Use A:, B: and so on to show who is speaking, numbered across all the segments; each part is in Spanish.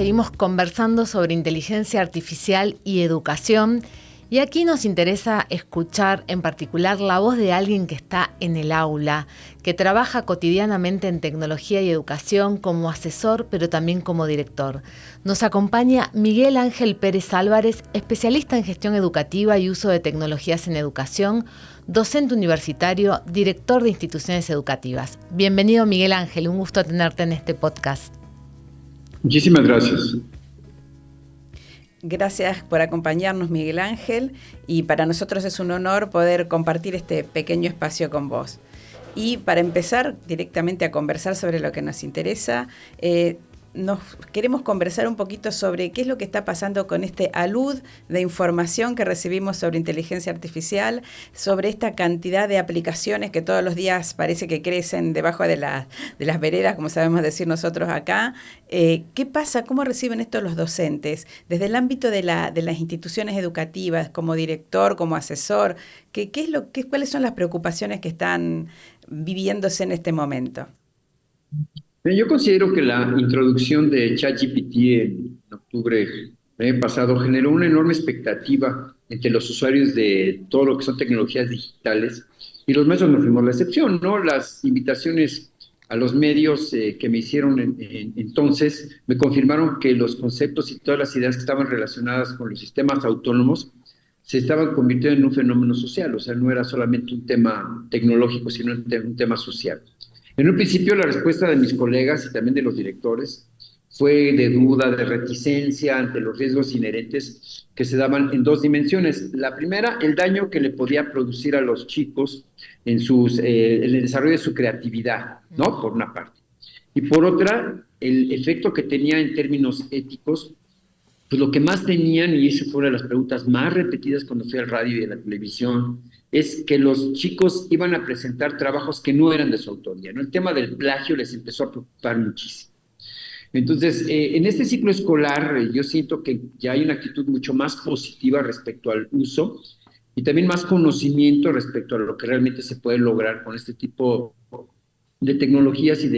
A: seguimos conversando sobre inteligencia artificial y educación. Y aquí nos interesa escuchar en particular la voz de alguien que está en el aula, que trabaja cotidianamente en tecnología y educación como asesor, pero también como director. Nos acompaña Miguel Ángel Pérez Álvarez, especialista en gestión educativa y uso de tecnologías en educación, docente universitario, director de instituciones educativas. Bienvenido, Miguel Ángel, un gusto tenerte en este podcast.
B: Muchísimas gracias.
C: Gracias por acompañarnos, Miguel Ángel, y para nosotros es un honor poder compartir este pequeño espacio con vos. Y para empezar directamente a conversar sobre lo que nos interesa, nos queremos conversar un poquito sobre qué es lo que está pasando con este alud de información que recibimos sobre inteligencia artificial, sobre esta cantidad de aplicaciones que todos los días parece que crecen debajo de las veredas, como sabemos decir nosotros acá. ¿Qué pasa? ¿Cómo reciben esto los docentes? Desde el ámbito de las instituciones educativas, como director, como asesor, ¿cuáles son las preocupaciones que están viviéndose en este momento?
B: Yo considero que la introducción de ChatGPT en octubre del año pasado generó una enorme expectativa entre los usuarios de todo lo que son tecnologías digitales, y los medios no fuimos la excepción, ¿no? Las invitaciones a los medios que me hicieron entonces me confirmaron que los conceptos y todas las ideas que estaban relacionadas con los sistemas autónomos se estaban convirtiendo en un fenómeno social. O sea, no era solamente un tema tecnológico, sino un tema social. En un principio, la respuesta de mis colegas y también de los directores fue de duda, de reticencia ante los riesgos inherentes que se daban en dos dimensiones. La primera, el daño que le podía producir a los chicos en el desarrollo de su creatividad, ¿no? Por una parte. Y por otra, el efecto que tenía en términos éticos. Pues lo que más tenían, y esa fue una de las preguntas más repetidas cuando fui al radio y a la televisión, es que los chicos iban a presentar trabajos que no eran de su autoría, ¿no? El tema del plagio les empezó a preocupar muchísimo. Entonces, en este ciclo escolar, yo siento que ya hay una actitud mucho más positiva respecto al uso y también más conocimiento respecto a lo que realmente se puede lograr con este tipo de tecnologías y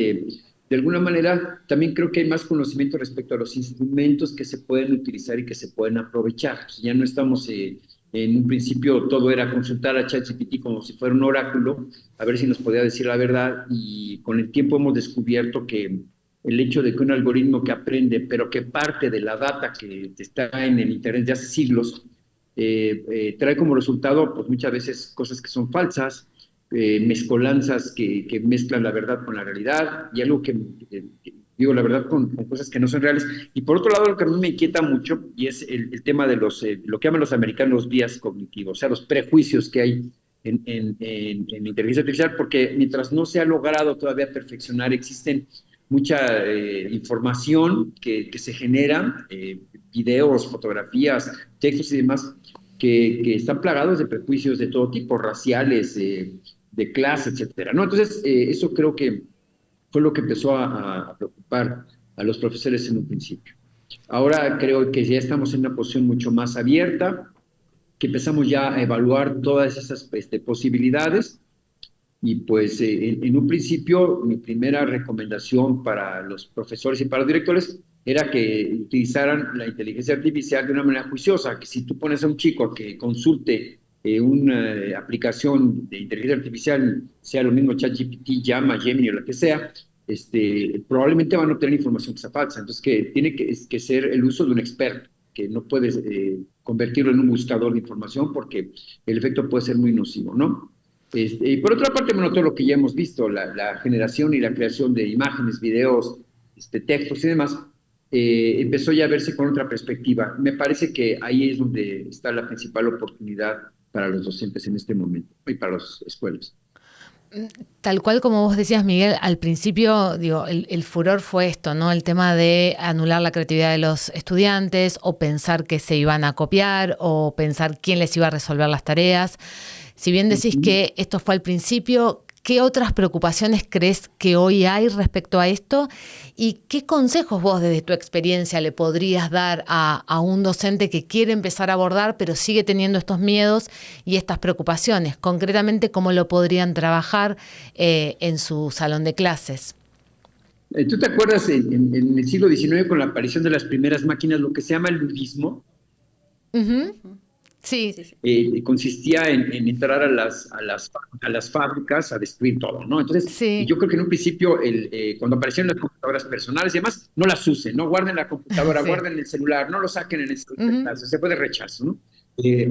B: de alguna manera, también creo que hay más conocimiento respecto a los instrumentos que se pueden utilizar y que se pueden aprovechar. Pues ya no estamos, en un principio todo era consultar a ChatGPT como si fuera un oráculo, a ver si nos podía decir la verdad, y con el tiempo hemos descubierto que el hecho de que un algoritmo que aprende, pero que parte de la data que está en el Internet de hace siglos, trae como resultado pues muchas veces cosas que son falsas, mezcolanzas que mezclan la verdad con la realidad, y algo que digo la verdad con cosas que no son reales. Y por otro lado, lo que a mí me inquieta mucho, y es el tema de lo que llaman los americanos bias cognitivos, o sea, los prejuicios que hay en inteligencia artificial, porque mientras no se ha logrado todavía perfeccionar, existen mucha información que se genera, videos, fotografías, textos y demás, que están plagados de prejuicios de todo tipo, raciales, de clase, etcétera, ¿no? Entonces, eso creo que fue lo que empezó a preocupar a los profesores en un principio. Ahora creo que ya estamos en una posición mucho más abierta, que empezamos ya a evaluar todas esas posibilidades, y pues en un principio mi primera recomendación para los profesores y para los directores era que utilizaran la inteligencia artificial de una manera juiciosa, que si tú pones a un chico a que consulte una aplicación de inteligencia artificial, sea lo mismo ChatGPT, Llama, Gemini o la que sea, probablemente van a obtener información que sea falsa. Entonces que tiene que ser el uso de un experto, que no puedes convertirlo en un buscador de información porque el efecto puede ser muy nocivo, ¿no? Y por otra parte, bueno, todo lo que ya hemos visto, la generación y la creación de imágenes, videos, textos y demás, empezó ya a verse con otra perspectiva. Me parece que ahí es donde está la principal oportunidad para los docentes en este momento y para las escuelas.
A: Tal cual como vos decías, Miguel, al principio, digo, el furor fue esto, ¿no? El tema de anular la creatividad de los estudiantes, o pensar que se iban a copiar, o pensar quién les iba a resolver las tareas. Si bien decís que esto fue al principio, ¿qué otras preocupaciones crees que hoy hay respecto a esto? ¿Y qué consejos vos desde tu experiencia le podrías dar a un docente que quiere empezar a abordar, pero sigue teniendo estos miedos y estas preocupaciones? Concretamente, ¿cómo lo podrían trabajar en su salón de clases?
B: ¿Tú te acuerdas en el siglo XIX con la aparición de las primeras máquinas, lo que se llama el ludismo?
A: Ujú. Sí,
C: Sí, sí.
B: Consistía en entrar a las fábricas a destruir todo, ¿no? Entonces, y
A: sí.
B: yo creo que en un principio, cuando aparecieron las computadoras personales y demás, no las usen, ¿no? Guarden la computadora,
A: Sí.
B: guarden el celular, no lo saquen en el
A: Ujú.
B: celular, se puede rechazo, ¿no?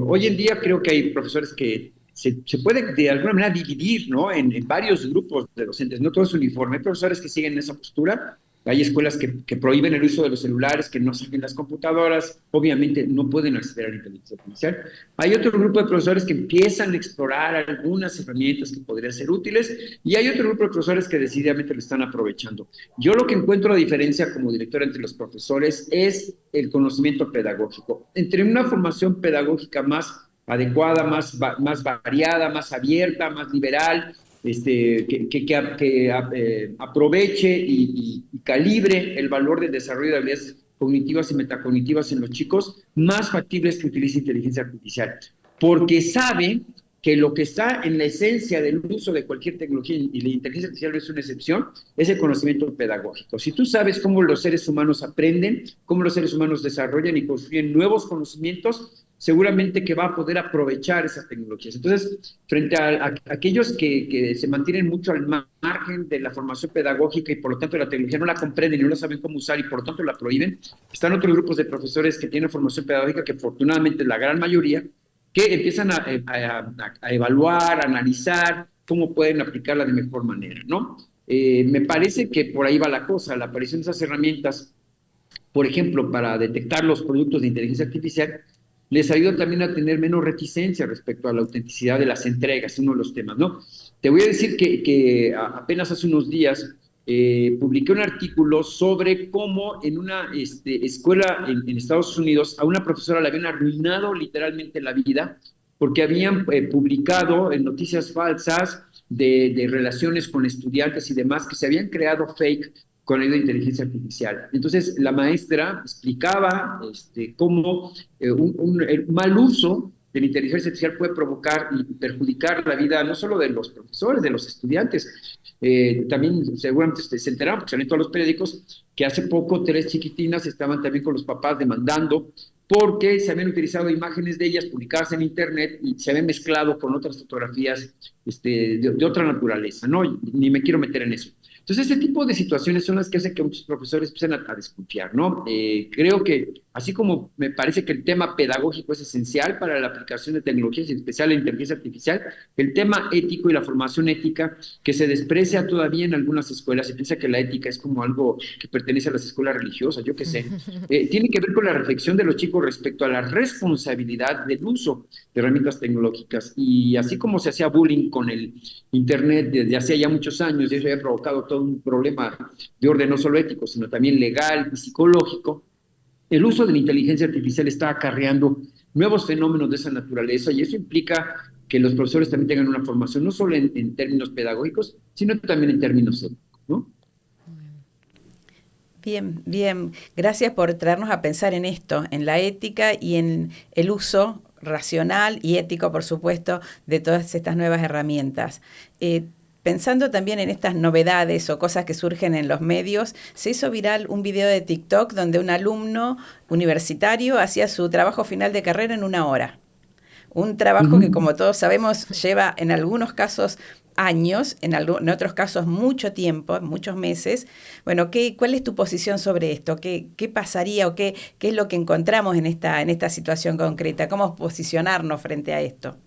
B: Hoy en día creo que hay profesores que se puede de alguna manera dividir, ¿no? En varios grupos de docentes, no todo es uniforme. Hay profesores que siguen esa postura. Hay escuelas que prohíben el uso de los celulares, que no saquen las computadoras, obviamente no pueden acceder a la inteligencia artificial. Hay otro grupo de profesores que empiezan a explorar algunas herramientas que podrían ser útiles y hay otro grupo de profesores que decididamente lo están aprovechando. Yo lo que encuentro la diferencia como director entre los profesores es el conocimiento pedagógico. Entre una formación pedagógica más adecuada, más variada, más abierta, más liberal, que aproveche y calibre el valor del desarrollo de habilidades cognitivas y metacognitivas en los chicos, más factible es que utilice inteligencia artificial, porque sabe que lo que está en la esencia del uso de cualquier tecnología, y la inteligencia artificial no es una excepción, es el conocimiento pedagógico. Si tú sabes cómo los seres humanos aprenden, cómo los seres humanos desarrollan y construyen nuevos conocimientos, seguramente que va a poder aprovechar esas tecnologías. Entonces, frente a aquellos que se mantienen mucho al margen de la formación pedagógica y por lo tanto la tecnología no la comprenden y no la saben cómo usar y por lo tanto la prohíben, están otros grupos de profesores que tienen formación pedagógica que afortunadamente la gran mayoría que empiezan a evaluar, a analizar cómo pueden aplicarla de mejor manera, ¿no? Me parece que por ahí va la cosa, la aparición de esas herramientas, por ejemplo, para detectar los productos de inteligencia artificial, les ayuda también a tener menos reticencia respecto a la autenticidad de las entregas, uno de los temas, ¿no? Te voy a decir que apenas hace unos días publiqué un artículo sobre cómo en una escuela en Estados Unidos a una profesora le habían arruinado literalmente la vida porque habían publicado en noticias falsas de relaciones con estudiantes y demás que se habían creado fake con la inteligencia artificial. Entonces, la maestra explicaba cómo el mal uso de la inteligencia artificial puede provocar y perjudicar la vida no solo de los profesores, de los estudiantes. También seguramente se enteraron, porque salen en todos los periódicos, que hace poco 3 chiquitinas estaban también con los papás demandando porque se habían utilizado imágenes de ellas publicadas en internet y se habían mezclado con otras fotografías de otra naturaleza, ¿no? Ni me quiero meter en eso. Entonces, este tipo de situaciones son las que hacen que muchos profesores empiecen a desconfiar, ¿no? Creo que, así como me parece que el tema pedagógico es esencial para la aplicación de tecnologías, en especial la inteligencia artificial, el tema ético y la formación ética, que se desprecia todavía en algunas escuelas, se piensa que la ética es como algo que pertenece a las escuelas religiosas, yo qué sé, tiene que ver con la reflexión de los chicos respecto a la responsabilidad del uso de herramientas tecnológicas. Y así como se hacía bullying con el Internet desde hace ya muchos años, y eso había provocado todo un problema de orden no solo ético, sino también legal y psicológico, el uso de la inteligencia artificial está acarreando nuevos fenómenos de esa naturaleza y eso implica que los profesores también tengan una formación no solo en términos pedagógicos, sino también en términos éticos, ¿no?
C: Bien, bien. Gracias por traernos a pensar en esto, en la ética y en el uso racional y ético, por supuesto, de todas estas nuevas herramientas. Pensando también en estas novedades o cosas que surgen en los medios, se hizo viral un video de TikTok donde un alumno universitario hacía su trabajo final de carrera en 1 hora. Un trabajo que, como todos sabemos, lleva en algunos casos años, en otros casos mucho tiempo, muchos meses. Bueno, ¿cuál es tu posición sobre esto? ¿Qué pasaría o qué es lo que encontramos en esta situación concreta? ¿Cómo posicionarnos frente a esto?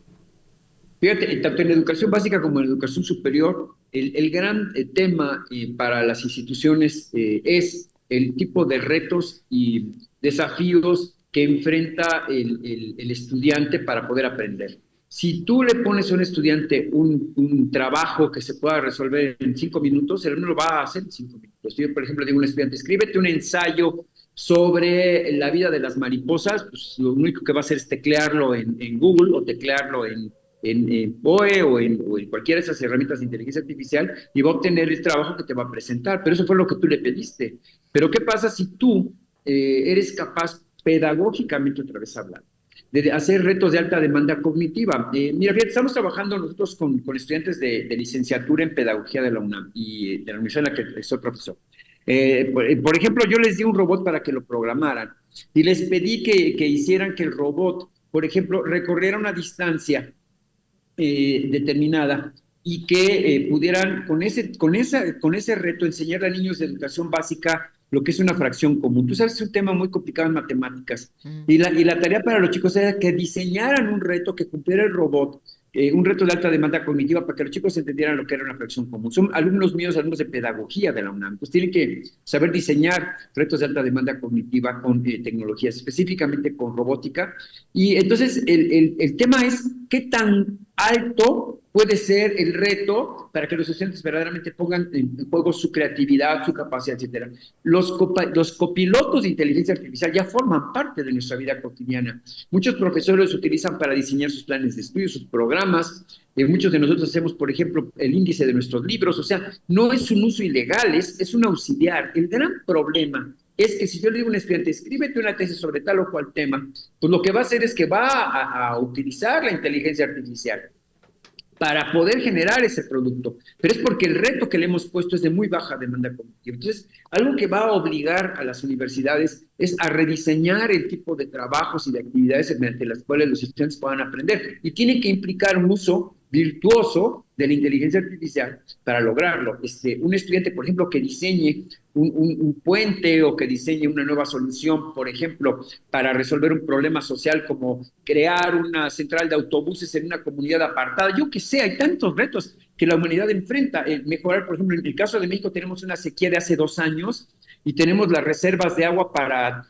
B: Fíjate, tanto en educación básica como en educación superior, el gran tema para las instituciones es el tipo de retos y desafíos que enfrenta el estudiante para poder aprender. Si tú le pones a un estudiante un trabajo que se pueda resolver en 5 minutos, el alumno lo va a hacer en 5 minutos. Yo, por ejemplo, digo a un estudiante, escríbete un ensayo sobre la vida de las mariposas, pues lo único que va a hacer es teclearlo en Google o teclearlo en POE o en cualquiera de esas herramientas de inteligencia artificial y va a obtener el trabajo que te va a presentar. Pero eso fue lo que tú le pediste. Pero ¿qué pasa si tú eres capaz pedagógicamente, otra vez hablando, de hacer retos de alta demanda cognitiva? Mira, fíjate, estamos trabajando nosotros con estudiantes de licenciatura en pedagogía de la UNAM y de la universidad en la que soy profesor. Por ejemplo, yo les di un robot para que lo programaran y les pedí que hicieran que el robot, por ejemplo, recorriera una distancia determinada y que pudieran con ese reto enseñar a niños de educación básica lo que es una fracción común. Tú sabes, es un tema muy complicado en matemáticas. Y la tarea para los chicos era que diseñaran un reto que cumpliera el robot, un reto de alta demanda cognitiva para que los chicos entendieran lo que era una fracción común. Son alumnos míos, alumnos de pedagogía de la UNAM. Pues tienen que saber diseñar retos de alta demanda cognitiva con tecnologías, específicamente con robótica. Y entonces el tema es qué tan alto puede ser el reto para que los estudiantes verdaderamente pongan en juego su creatividad, su capacidad, etcétera. Los copilotos de inteligencia artificial ya forman parte de nuestra vida cotidiana. Muchos profesores los utilizan para diseñar sus planes de estudio, sus programas. Muchos de nosotros hacemos, por ejemplo, el índice de nuestros libros. O sea, no es un uso ilegal, es un auxiliar. El gran problema es que si yo le digo a un estudiante, escríbete una tesis sobre tal o cual tema, pues lo que va a hacer es que va a utilizar la inteligencia artificial para poder generar ese producto. Pero es porque el reto que le hemos puesto es de muy baja demanda cognitiva. Entonces, algo que va a obligar a las universidades es a rediseñar el tipo de trabajos y de actividades mediante las cuales los estudiantes puedan aprender. Y tiene que implicar un uso virtuoso de la inteligencia artificial para lograrlo. Un estudiante, por ejemplo, que diseñe un puente o que diseñe una nueva solución, por ejemplo, para resolver un problema social como crear una central de autobuses en una comunidad apartada. Yo que sé, hay tantos retos que la humanidad enfrenta. Mejorar, por ejemplo, en el caso de México tenemos una sequía de hace 2 años y tenemos las reservas de agua para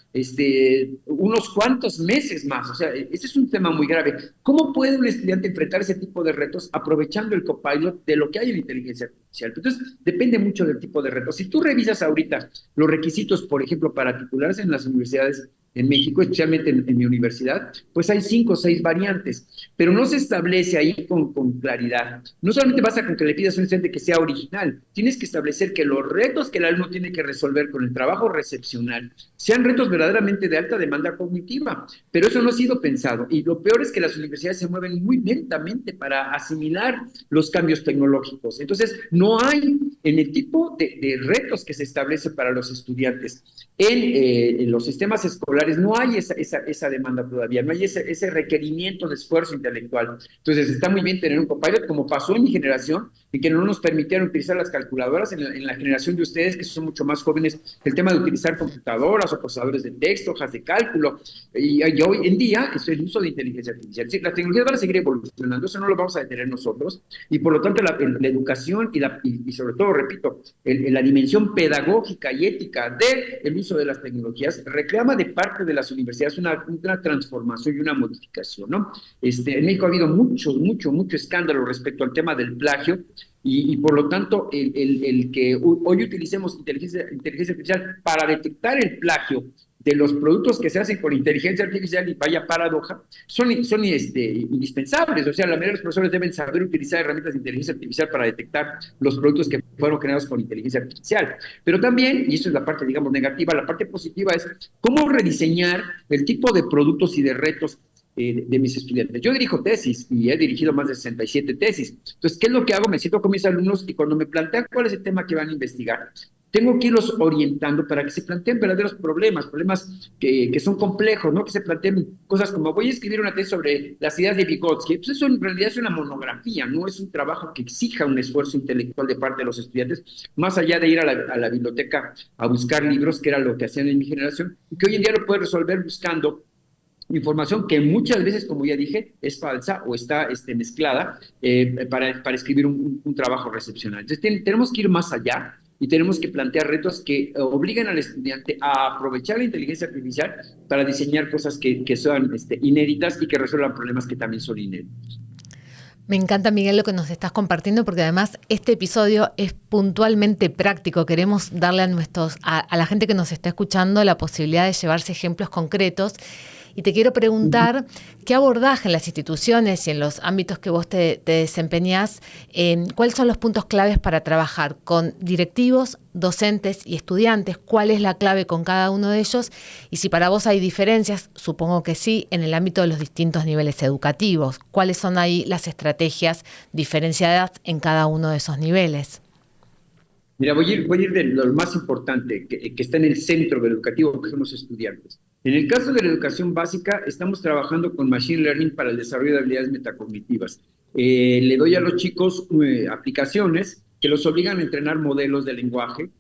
B: unos cuantos meses más. O sea, ese es un tema muy grave. ¿Cómo puede un estudiante enfrentar ese tipo de retos aprovechando el copilot de lo que hay en inteligencia artificial? Entonces, depende mucho del tipo de retos. Si tú revisas ahorita los requisitos, por ejemplo, para titularse en las universidades en México, especialmente en mi universidad, pues hay 5 o 6 variantes, pero no se establece ahí con claridad. No solamente basta con que le pidas a un estudiante que sea original, tienes que establecer que los retos que el alumno tiene que resolver con el trabajo recepcional sean retos verdaderamente de alta demanda cognitiva, pero eso no ha sido pensado. Y lo peor es que las universidades se mueven muy lentamente para asimilar los cambios tecnológicos. Entonces, no hay en el tipo de retos que se establecen para los estudiantes en los sistemas escolares, no hay esa demanda todavía, no hay ese requerimiento de esfuerzo intelectual. Entonces, está muy bien tener un copilot, como pasó en mi generación, en que no nos permitieron utilizar las calculadoras. En la generación de ustedes, que son mucho más jóvenes, el tema de utilizar computadoras o procesadores de texto, hojas de cálculo, y hoy en día es el uso de inteligencia artificial. Es decir, las tecnologías van a seguir evolucionando, eso no lo vamos a detener nosotros, y por lo tanto la educación y sobre todo, repito, la dimensión pedagógica y ética del uso de las tecnologías reclama de parte de las universidades una transformación y una modificación, ¿no? En México ha habido mucho escándalo respecto al tema del plagio, y por lo tanto el que hoy utilicemos inteligencia artificial para detectar el plagio de los productos que se hacen con inteligencia artificial, y vaya paradoja, son indispensables. O sea, la mayoría de los profesores deben saber utilizar herramientas de inteligencia artificial para detectar los productos que fueron generados con inteligencia artificial. Pero también, y eso es la parte, digamos, negativa, la parte positiva es cómo rediseñar el tipo de productos y de retos de mis estudiantes. Yo dirijo tesis y he dirigido más de 67 tesis. Entonces, ¿qué es lo que hago? Me siento con mis alumnos y cuando me plantean cuál es el tema que van a investigar, tengo que irlos orientando para que se planteen verdaderos problemas que son complejos, ¿no? Que se planteen cosas como, voy a escribir una tesis sobre las ideas de Vygotsky. Pues eso en realidad es una monografía, no es un trabajo que exija un esfuerzo intelectual de parte de los estudiantes, más allá de ir a la biblioteca a buscar libros, que era lo que hacían en mi generación, y que hoy en día lo puedes resolver buscando información que muchas veces, como ya dije, es falsa o está mezclada para escribir un trabajo recepcional. Entonces, tenemos que ir más allá y tenemos que plantear retos que obliguen al estudiante a aprovechar la inteligencia artificial para diseñar cosas que sean inéditas y que resuelvan problemas que también son inéditos.
A: Me encanta, Miguel, lo que nos estás compartiendo, porque además este episodio es puntualmente práctico. Queremos darle a la gente que nos está escuchando la posibilidad de llevarse ejemplos concretos. Y te quiero preguntar, ¿qué abordaje en las instituciones y en los ámbitos que vos te desempeñás, cuáles son los puntos claves para trabajar con directivos, docentes y estudiantes? ¿Cuál es la clave con cada uno de ellos? Y si para vos hay diferencias, supongo que sí, en el ámbito de los distintos niveles educativos. ¿Cuáles son ahí las estrategias diferenciadas en cada uno de esos niveles?
B: Mira, voy a ir de lo más importante, que está en el centro del educativo, que son los estudiantes. En el caso de la educación básica, estamos trabajando con Machine Learning para el desarrollo de habilidades metacognitivas. Le doy a los chicos aplicaciones que los obligan a entrenar modelos de lenguaje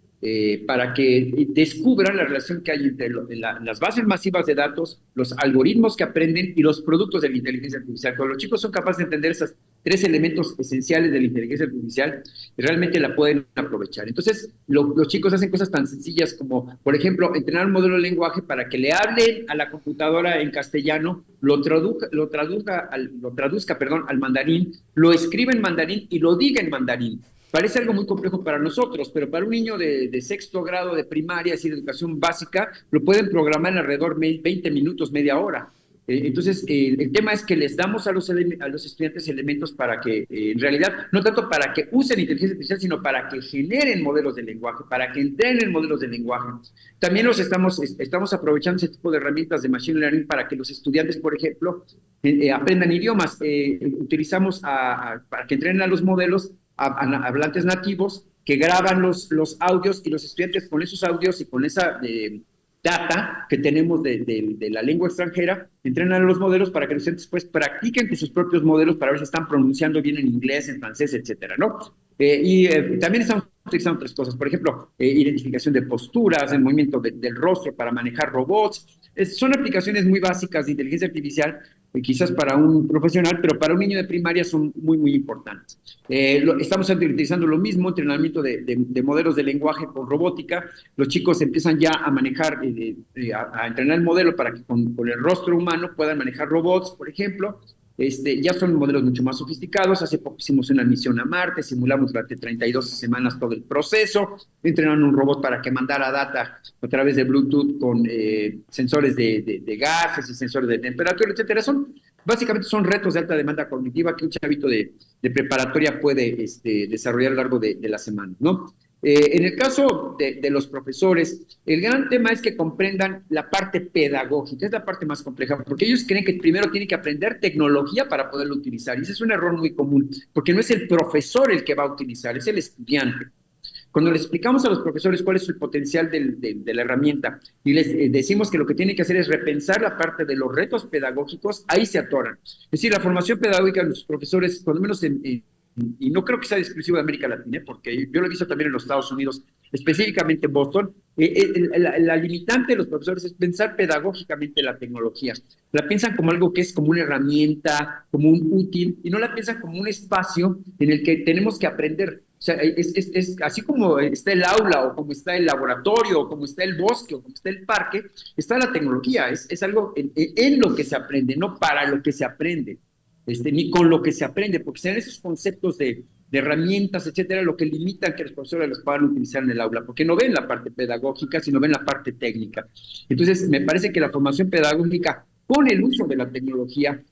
B: para que descubran la relación que hay entre las bases masivas de datos, los algoritmos que aprenden y los productos de la inteligencia artificial. Cuando los chicos son capaces de entender esos tres elementos esenciales de la inteligencia artificial, realmente la pueden aprovechar. Entonces, los chicos hacen cosas tan sencillas como, por ejemplo, entrenar un modelo de lenguaje para que le hablen a la computadora en castellano, lo traduzca al mandarín, lo escriba en mandarín y lo diga en mandarín. Parece algo muy complejo para nosotros, pero para un niño de sexto grado de primaria, es decir, educación básica, lo pueden programar en alrededor de 20 minutos, media hora. Entonces, el tema es que les damos a los estudiantes elementos para que, en realidad, no tanto para que usen inteligencia artificial, sino para que generen modelos de lenguaje, para que entrenen modelos de lenguaje. También estamos aprovechando ese tipo de herramientas de Machine Learning para que los estudiantes, por ejemplo, aprendan idiomas. Utilizamos para que entrenen a los modelos a hablantes nativos que graban los audios, y los estudiantes con esos audios y con esa data que tenemos de la lengua extranjera, entrenan a los modelos para que los estudiantes pues practiquen con sus propios modelos para ver si están pronunciando bien en inglés, en francés, etcétera, ¿no? También estamos utilizando otras cosas, por ejemplo, identificación de posturas, el movimiento del rostro para manejar robots. Son aplicaciones muy básicas de inteligencia artificial, quizás para un profesional, pero para un niño de primaria son muy, muy importantes. Estamos utilizando lo mismo, entrenamiento de modelos de lenguaje con robótica. Los chicos empiezan ya a manejar, a entrenar el modelo para que con el rostro humano puedan manejar robots, por ejemplo. Ya son modelos mucho más sofisticados. Hace poco hicimos una misión a Marte, simulamos durante 32 semanas todo el proceso, entrenaron un robot para que mandara data a través de Bluetooth con sensores de gases y sensores de temperatura, etcétera. Básicamente son retos de alta demanda cognitiva que un chavito de preparatoria puede desarrollar a lo largo de la semana, ¿no? En el caso de los profesores, el gran tema es que comprendan la parte pedagógica, es la parte más compleja, porque ellos creen que primero tienen que aprender tecnología para poderlo utilizar, y ese es un error muy común, porque no es el profesor el que va a utilizar, es el estudiante. Cuando les explicamos a los profesores cuál es el potencial de la herramienta y les decimos que lo que tienen que hacer es repensar la parte de los retos pedagógicos, ahí se atoran. Es decir, la formación pedagógica de los profesores, por lo menos y no creo que sea exclusivo de América Latina, porque yo lo he visto también en los Estados Unidos, específicamente en Boston, la limitante de los profesores es pensar pedagógicamente la tecnología. La piensan como algo que es como una herramienta, como un útil, y no la piensan como un espacio en el que tenemos que aprender. O sea, es así como está el aula, o como está el laboratorio, o como está el bosque, o como está el parque, está la tecnología. Es algo en lo que se aprende, no para lo que se aprende. Ni con lo que se aprende, porque sean esos conceptos de herramientas, etcétera, lo que limitan que los profesores los puedan utilizar en el aula, porque no ven la parte pedagógica, sino ven la parte técnica. Entonces, me parece que la formación pedagógica con el uso de la tecnología,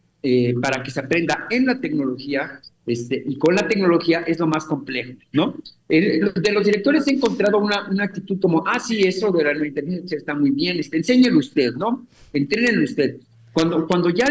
B: para que se aprenda en la tecnología, y con la tecnología es lo más complejo, ¿no? De los directores he encontrado una actitud como, sí, eso de la inteligencia está muy bien, enséñelo usted, ¿no? Entrénelo usted. Cuando ya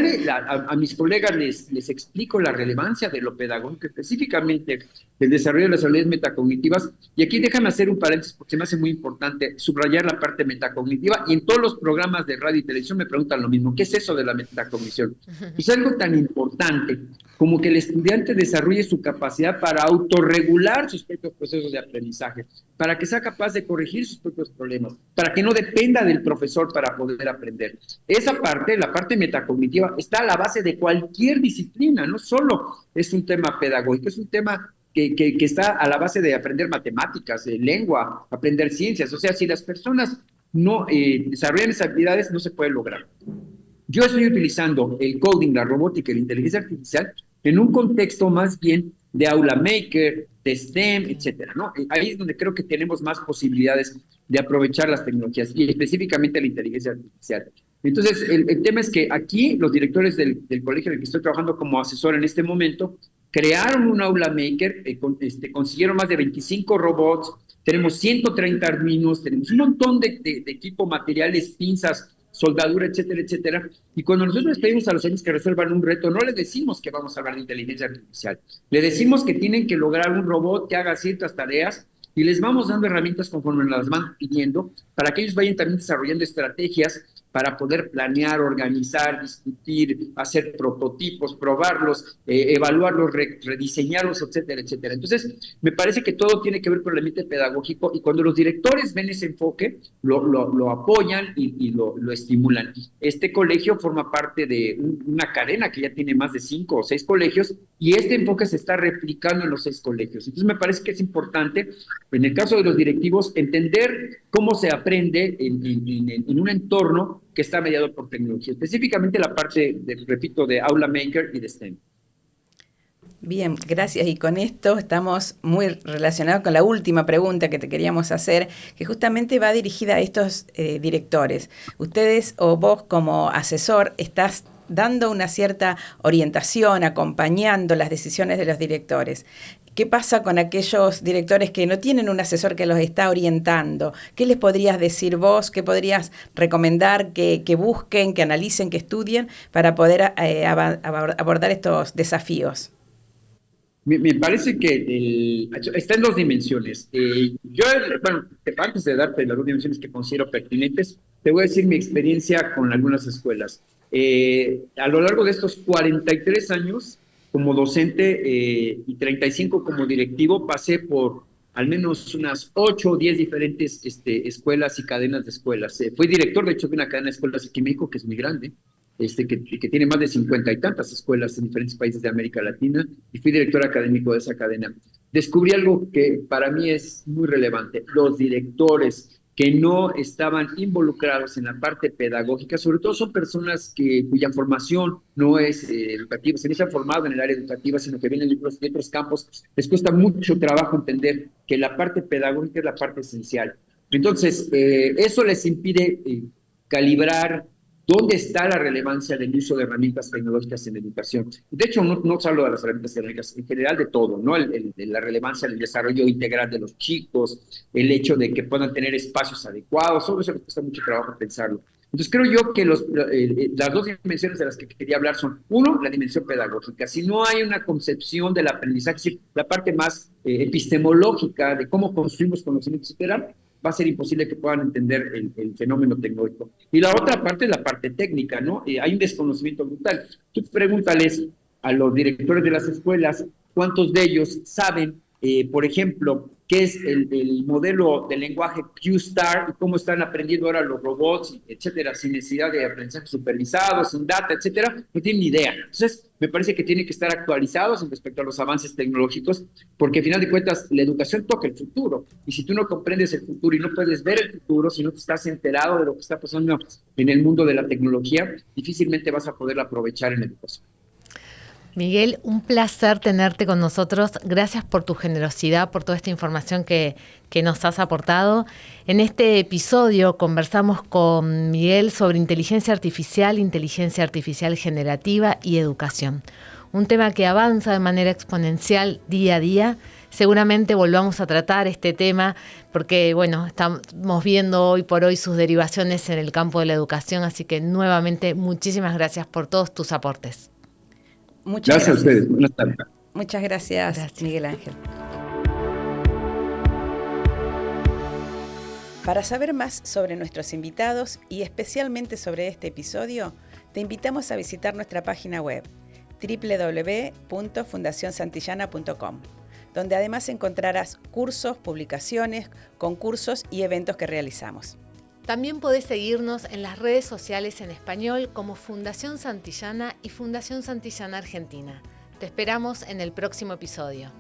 B: a mis colegas les explico la relevancia de lo pedagógico, específicamente el desarrollo de las habilidades metacognitivas, y aquí déjame hacer un paréntesis porque se me hace muy importante subrayar la parte metacognitiva, y en todos los programas de radio y televisión me preguntan lo mismo, ¿qué es eso de la metacognición? Es algo tan importante como que el estudiante desarrolle su capacidad para autorregular sus propios procesos de aprendizaje, para que sea capaz de corregir sus propios problemas, para que no dependa del profesor para poder aprender. Esa parte, la parte metacognitiva, está a la base de cualquier disciplina, no solo es un tema pedagógico, es un tema que está a la base de aprender matemáticas, lengua, aprender ciencias. O sea, si las personas no desarrollan esas habilidades, no se puede lograr. Yo estoy utilizando el coding, la robótica y la inteligencia artificial en un contexto más bien de aula maker, de STEM, etcétera, ¿no? Ahí es donde creo que tenemos más posibilidades de aprovechar las tecnologías, y específicamente la inteligencia artificial. Entonces, el tema es que aquí los directores del colegio en el que estoy trabajando como asesor en este momento crearon un aula maker, consiguieron más de 25 robots, tenemos 130 arduinos, tenemos un montón de equipo, materiales, pinzas, soldadura, etcétera, etcétera. Y cuando nosotros les pedimos a los alumnos que resuelvan un reto, no les decimos que vamos a hablar de inteligencia artificial. Le decimos que tienen que lograr un robot que haga ciertas tareas y les vamos dando herramientas conforme nos las van pidiendo para que ellos vayan también desarrollando estrategias para poder planear, organizar, discutir, hacer prototipos, probarlos, evaluarlos, rediseñarlos, etcétera, etcétera. Entonces, me parece que todo tiene que ver con el ambiente pedagógico y cuando los directores ven ese enfoque, lo apoyan y lo estimulan. Este colegio forma parte de una cadena que ya tiene más de 5 o 6 colegios y este enfoque se está replicando en los 6 colegios. Entonces, me parece que es importante, en el caso de los directivos, entender cómo se aprende en un entorno que está mediado por tecnología, específicamente la parte, repito, de Aula Maker y de STEM.
C: Bien, gracias. Y con esto estamos muy relacionados con la última pregunta que te queríamos hacer, que justamente va dirigida a estos directores. Ustedes o vos como asesor estás dando una cierta orientación, acompañando las decisiones de los directores. ¿Qué pasa con aquellos directores que no tienen un asesor que los está orientando? ¿Qué les podrías decir vos? ¿Qué podrías recomendar que busquen, que analicen, que estudien para poder abordar estos desafíos?
B: Me parece que está en 2 dimensiones. Bueno, antes de darte las 2 dimensiones que considero pertinentes, te voy a decir mi experiencia con algunas escuelas. A lo largo de estos 43 años, como docente y 35 como directivo, pasé por al menos unas 8 o 10 diferentes escuelas y cadenas de escuelas. Fui director, de hecho, de una cadena de escuelas aquí en México, que es muy grande, que tiene más de 50 y tantas escuelas en diferentes países de América Latina, y fui director académico de esa cadena. Descubrí algo que para mí es muy relevante. Los directores que no estaban involucrados en la parte pedagógica, sobre todo son personas cuya formación no es educativa, se han formado en el área educativa, sino que vienen de otros campos, les cuesta mucho trabajo entender que la parte pedagógica es la parte esencial. Entonces, eso les impide calibrar dónde está la relevancia del uso de herramientas tecnológicas en la educación. De hecho, no solo de las herramientas tecnológicas, en general de todo, ¿no? La relevancia del desarrollo integral de los chicos, el hecho de que puedan tener espacios adecuados, sobre eso me cuesta mucho trabajo pensarlo. Entonces, creo yo que las 2 dimensiones de las que quería hablar son, uno, la dimensión pedagógica. Si no hay una concepción del aprendizaje, la parte más epistemológica de cómo construimos conocimientos, etcétera, va a ser imposible que puedan entender el fenómeno tecnológico. Y la otra parte es la parte técnica, ¿no? Hay un desconocimiento brutal. Tú pregúntales a los directores de las escuelas cuántos de ellos saben, por ejemplo, qué es el modelo de lenguaje Q-Star y cómo están aprendiendo ahora los robots, etcétera, sin necesidad de aprendizaje supervisado, sin data, etcétera, no tienen ni idea. Entonces, me parece que tienen que estar actualizados en respecto a los avances tecnológicos, porque al final de cuentas, la educación toca el futuro. Y si tú no comprendes el futuro y no puedes ver el futuro, si no te estás enterado de lo que está pasando en el mundo de la tecnología, difícilmente vas a poderla aprovechar en la educación.
A: Miguel, un placer tenerte con nosotros. Gracias por tu generosidad, por toda esta información que nos has aportado. En este episodio conversamos con Miguel sobre inteligencia artificial generativa y educación. Un tema que avanza de manera exponencial día a día. Seguramente volvamos a tratar este tema porque, bueno, estamos viendo hoy por hoy sus derivaciones en el campo de la educación. Así que nuevamente, muchísimas gracias por todos tus aportes.
C: Muchas
B: gracias a ustedes. Buenas tardes.
C: Muchas gracias, Miguel Ángel. Para saber más sobre nuestros invitados y especialmente sobre este episodio, te invitamos a visitar nuestra página web www.fundacionsantillana.com, donde además encontrarás cursos, publicaciones, concursos y eventos que realizamos.
A: También podés seguirnos en las redes sociales en español como Fundación Santillana y Fundación Santillana Argentina. Te esperamos en el próximo episodio.